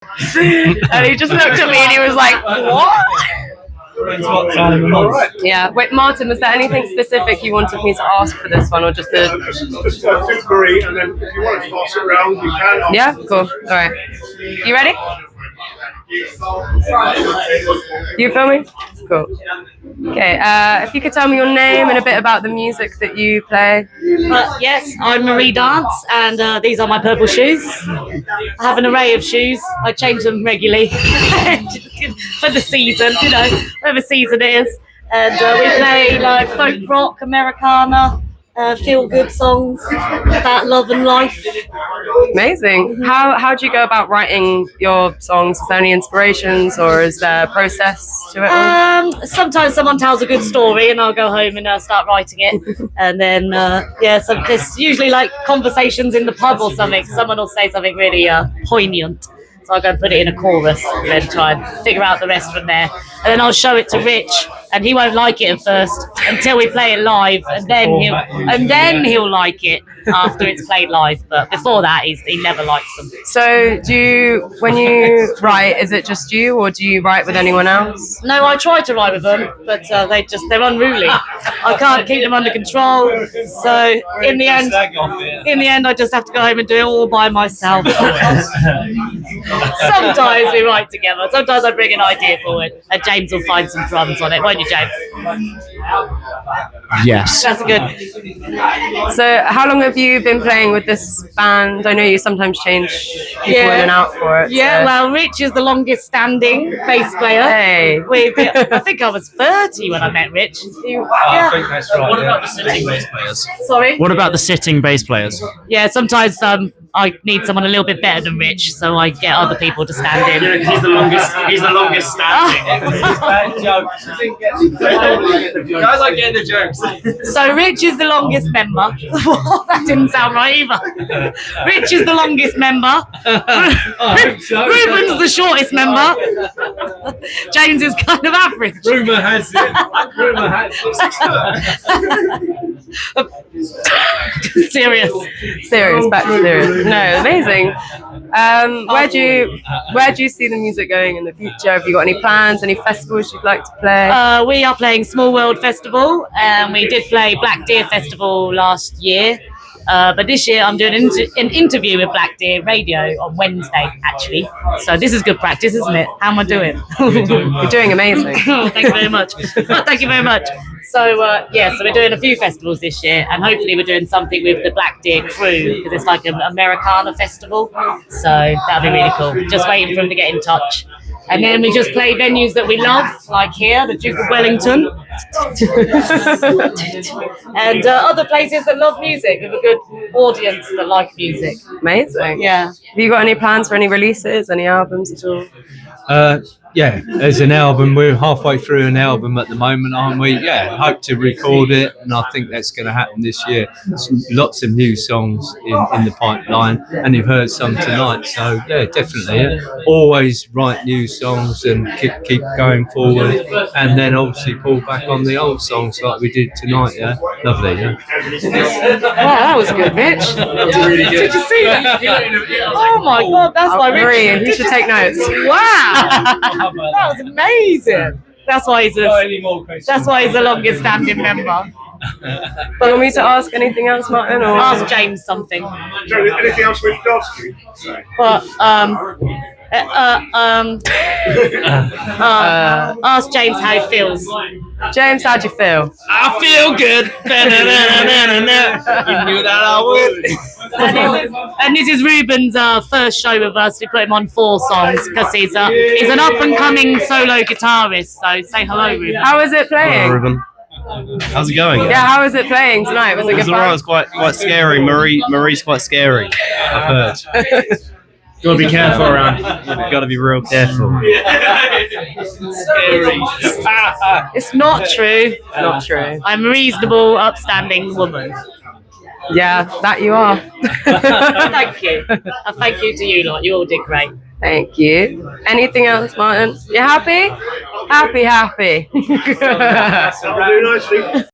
And he just looked at me and he was like, what? Yeah. Wait, Martin, was there anything specific you wanted me to ask for this one, or just the? Just agree, and then if you want to pass it around, you can. Yeah. Cool. All right. You ready? You filming? Cool. Okay. If you could tell me your name and a bit about the music that you play. Yes, I'm Marie Dance, and these are my purple shoes. I have an array of shoes. I change them regularly for the season, you know, whatever season it is. And we play like folk rock, Americana, feel-good songs about love and life. Amazing. How do you go about writing your songs? Is there any inspirations, or is there a process to it? Sometimes someone tells a good story and I'll go home and start writing it. And then, so it's usually like conversations in the pub or something. Someone will say something really poignant. So I'll go and put it in a chorus and then try and figure out the rest from there. And then I'll show it to Rich, and he won't like it at first until we play it live, and then he'll like it after it's played live. But before that, he never likes them. So when you write, is it just you, or do you write with anyone else? No, I try to write with them, but they're unruly. I can't keep them under control. So in the end, I just have to go home and do it all by myself. Sometimes we write together. Sometimes I bring an idea forward, and James will find some drums on it, won't you, James? Yes. That's good. So how long have you been playing with this band? I know you sometimes change people in and out for it. Yeah, well, Rich is the longest standing bass player. Hey. I think I was 30 when I met Rich. I think that's right. What about the sitting bass players? Sorry? What about the sitting bass players? Yeah, sometimes I need someone a little bit better than Rich, so I get other people to stand in. Yeah, because he's the longest standing. Bad jokes. Guys like getting the jokes. So Rich is the longest member. That didn't sound right either. Rich is the longest member. Ruben's the shortest member. James is kind of average. Rumour has it. Serious. Back to serious. No, amazing. Where do you see the music going in the future? Have you got any plans? Any festivals you'd like to play? We are playing Small World Festival, and we did play Black Deer Festival last year. But this year I'm doing an interview with Black Deer Radio on Wednesday, actually. So this is good practice, isn't it? How am I doing? You're doing amazing. Thank you very much. Thank you very much. So so we're doing a few festivals this year, and hopefully we're doing something with the Black Deer crew, because it's like an Americana festival. So that'll be really cool. Just waiting for them to get in touch. And then we just play venues that we love, like here, the Duke of Wellington. And other places that love music, with a good audience that like music. Amazing. Yeah. Have you got any plans for any releases, any albums at all? Yeah, there's an album. We're halfway through an album at the moment, aren't we? Yeah, hope to record it, and I think that's going to happen this year. Lots of new songs in the pipeline, and you've heard some tonight. So yeah, definitely. Yeah. Always write new songs and keep going forward, and then obviously pull back on the old songs like we did tonight. Yeah, lovely. Yeah. Wow, that was good, Rich. Really good. Did you see that? Oh my God, that's why Rich. Marie, you should take notes. Wow. That was amazing. That's why he's the longest standing member. But want me to ask anything else, Martin? Or? Ask James something. Anything else with regards to? But ask James how he feels. James, how do you feel? I feel good. You knew that I would. And this is Ruben's first show with us. We put him on 4 songs because he's an up and coming solo guitarist. So say hello, Ruben. How is it playing? Hello, Ruben. How's it going? Yeah, how was it playing tonight? Was it good alright. fun? It was quite scary. Marie's quite scary, I've heard. You got to be careful around. You've got to be real careful. It's not true. Not true. I'm a reasonable, upstanding woman. Yeah, that you are. Thank you. And thank you to you lot. You all did great. Thank you. Anything else, Martin? You happy? Happy. I'll do nicely.